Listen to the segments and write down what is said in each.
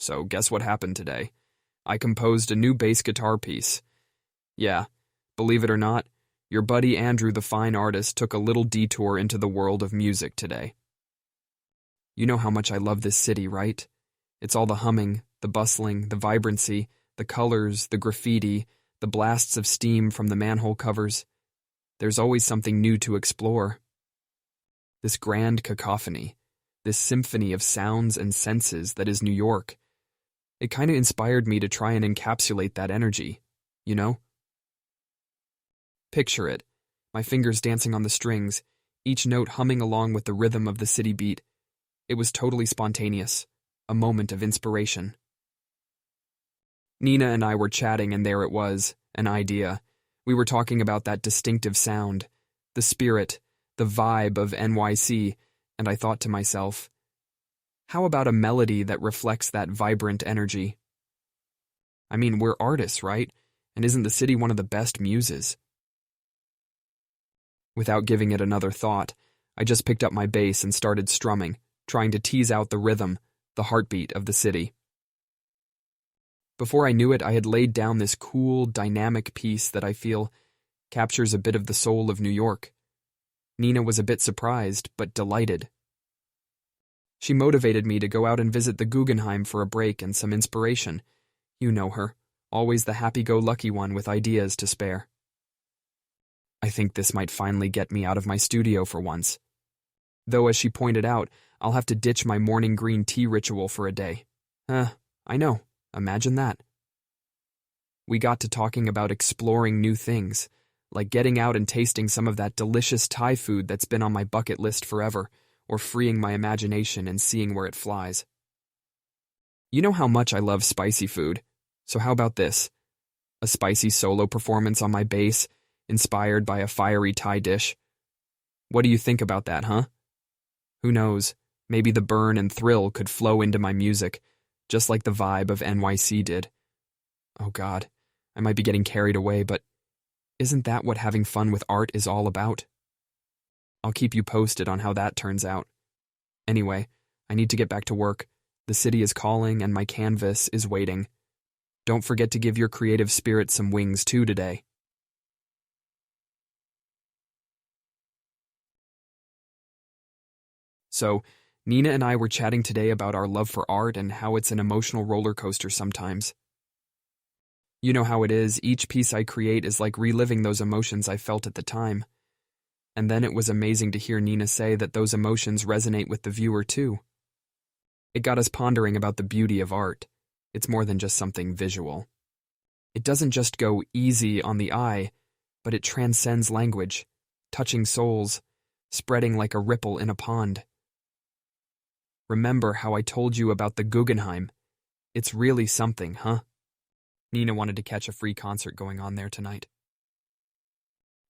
So guess what happened today? I composed a new bass guitar piece. Yeah, believe it or not, your buddy Andrew the fine artist took a little detour into the world of music today. You know how much I love this city, right? It's all the humming, the bustling, the vibrancy, the colors, the graffiti, the blasts of steam from the manhole covers. There's always something new to explore. This grand cacophony, this symphony of sounds and senses that is New York. It kind of inspired me to try and encapsulate that energy, you know? Picture it, my fingers dancing on the strings, each note humming along with the rhythm of the city beat. It was totally spontaneous, a moment of inspiration. Nina and I were chatting and there it was, an idea. We were talking about that distinctive sound, the spirit, the vibe of NYC, and I thought to myself, how about a melody that reflects that vibrant energy? I mean, we're artists, right? And isn't the city one of the best muses? Without giving it another thought, I just picked up my bass and started strumming, trying to tease out the rhythm, the heartbeat of the city. Before I knew it, I had laid down this cool, dynamic piece that I feel captures a bit of the soul of New York. Nina was a bit surprised, but delighted. She motivated me to go out and visit the Guggenheim for a break and some inspiration. You know her, always the happy-go-lucky one with ideas to spare. I think this might finally get me out of my studio for once. Though, as she pointed out, I'll have to ditch my morning green tea ritual for a day. I know. Imagine that. We got to talking about exploring new things, like getting out and tasting some of that delicious Thai food that's been on my bucket list forever, or freeing my imagination and seeing where it flies. You know how much I love spicy food, so how about this? A spicy solo performance on my bass, inspired by a fiery Thai dish. What do you think about that, huh? Who knows, maybe the burn and thrill could flow into my music, just like the vibe of NYC did. Oh God, I might be getting carried away, but isn't that what having fun with art is all about? I'll keep you posted on how that turns out. Anyway, I need to get back to work. The city is calling and my canvas is waiting. Don't forget to give your creative spirit some wings too today. So, Nina and I were chatting today about our love for art and how it's an emotional roller coaster sometimes. You know how it is, each piece I create is like reliving those emotions I felt at the time. And then it was amazing to hear Nina say that those emotions resonate with the viewer too. It got us pondering about the beauty of art. It's more than just something visual. It doesn't just go easy on the eye, but it transcends language, touching souls, spreading like a ripple in a pond. Remember how I told you about the Guggenheim? It's really something, huh? Nina wanted to catch a free concert going on there tonight.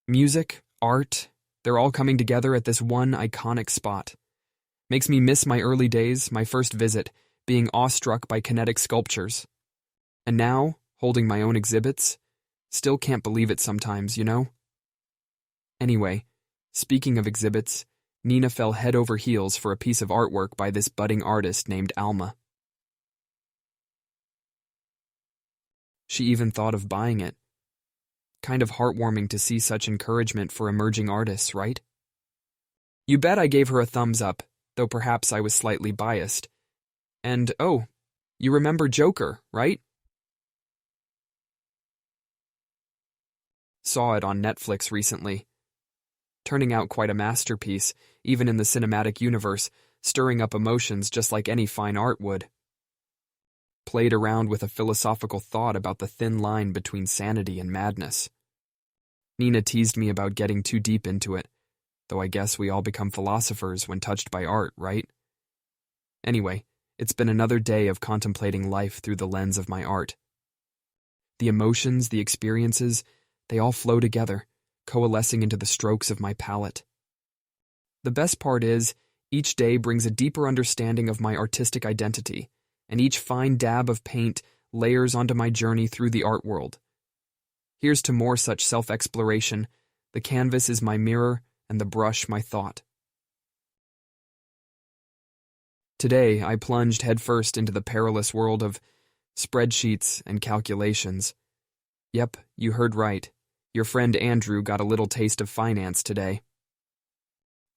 Music, art, they're all coming together at this one iconic spot. Makes me miss my early days, my first visit, being awestruck by kinetic sculptures. And now, holding my own exhibits, still can't believe it sometimes, you know? Anyway, speaking of exhibits, Nina fell head over heels for a piece of artwork by this budding artist named Alma. She even thought of buying it. Kind of heartwarming to see such encouragement for emerging artists, right? You bet I gave her a thumbs up, though perhaps I was slightly biased. And, oh, you remember Joker, right? Saw it on Netflix recently. Turning out quite a masterpiece, even in the cinematic universe, stirring up emotions just like any fine art would. Played around with a philosophical thought about the thin line between sanity and madness. Nina teased me about getting too deep into it, though I guess we all become philosophers when touched by art, right? Anyway, it's been another day of contemplating life through the lens of my art. The emotions, the experiences, they all flow together, coalescing into the strokes of my palette. The best part is, each day brings a deeper understanding of my artistic identity, and each fine dab of paint layers onto my journey through the art world. Here's to more such self-exploration. The canvas is my mirror, and the brush my thought. Today, I plunged headfirst into the perilous world of spreadsheets and calculations. Yep, you heard right. Your friend Andrew got a little taste of finance today.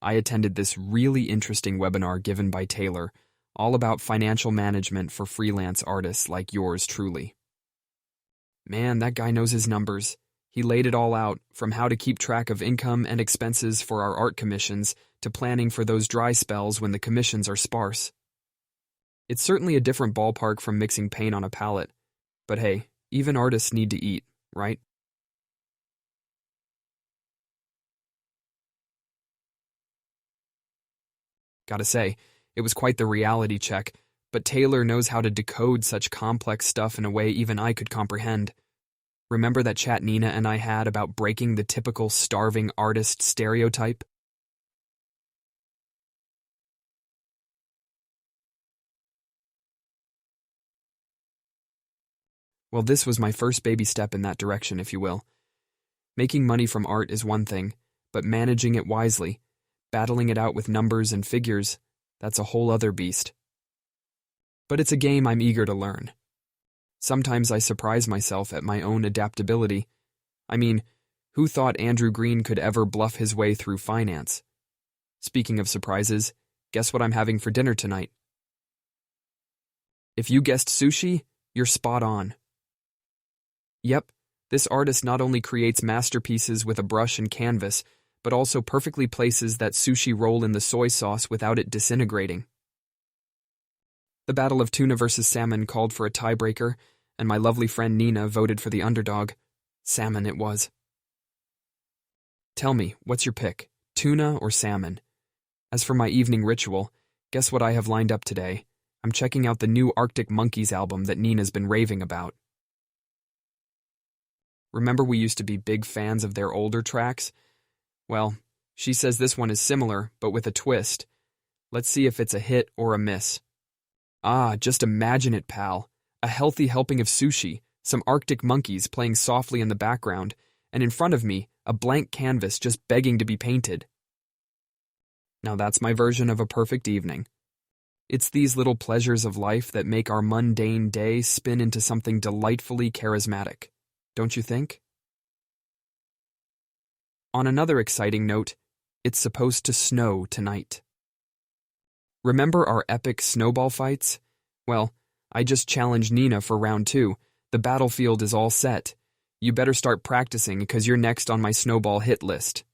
I attended this really interesting webinar given by Taylor, all about financial management for freelance artists like yours truly. Man, that guy knows his numbers. He laid it all out, from how to keep track of income and expenses for our art commissions to planning for those dry spells when the commissions are sparse. It's certainly a different ballpark from mixing paint on a palette, but hey, even artists need to eat, right? Gotta say, it was quite the reality check, but Taylor knows how to decode such complex stuff in a way even I could comprehend. Remember that chat Nina and I had about breaking the typical starving artist stereotype? Well, this was my first baby step in that direction, if you will. Making money from art is one thing, but managing it wisely, battling it out with numbers and figures, that's a whole other beast. But it's a game I'm eager to learn. Sometimes I surprise myself at my own adaptability. I mean, who thought Andrew Green could ever bluff his way through finance? Speaking of surprises, guess what I'm having for dinner tonight? If you guessed sushi, you're spot on. Yep, this artist not only creates masterpieces with a brush and canvas, but also perfectly places that sushi roll in the soy sauce without it disintegrating. The battle of tuna versus salmon called for a tiebreaker, and my lovely friend Nina voted for the underdog. Salmon it was. Tell me, what's your pick, tuna or salmon? As for my evening ritual, guess what I have lined up today? I'm checking out the new Arctic Monkeys album that Nina's been raving about. Remember we used to be big fans of their older tracks? Well, she says this one is similar, but with a twist. Let's see if it's a hit or a miss. Ah, just imagine it, pal. A healthy helping of sushi, some Arctic monkeys playing softly in the background, and in front of me, a blank canvas just begging to be painted. Now that's my version of a perfect evening. It's these little pleasures of life that make our mundane day spin into something delightfully charismatic. Don't you think? On another exciting note, it's supposed to snow tonight. Remember our epic snowball fights? Well, I just challenged Nina for round 2. The battlefield is all set. You better start practicing because you're next on my snowball hit list.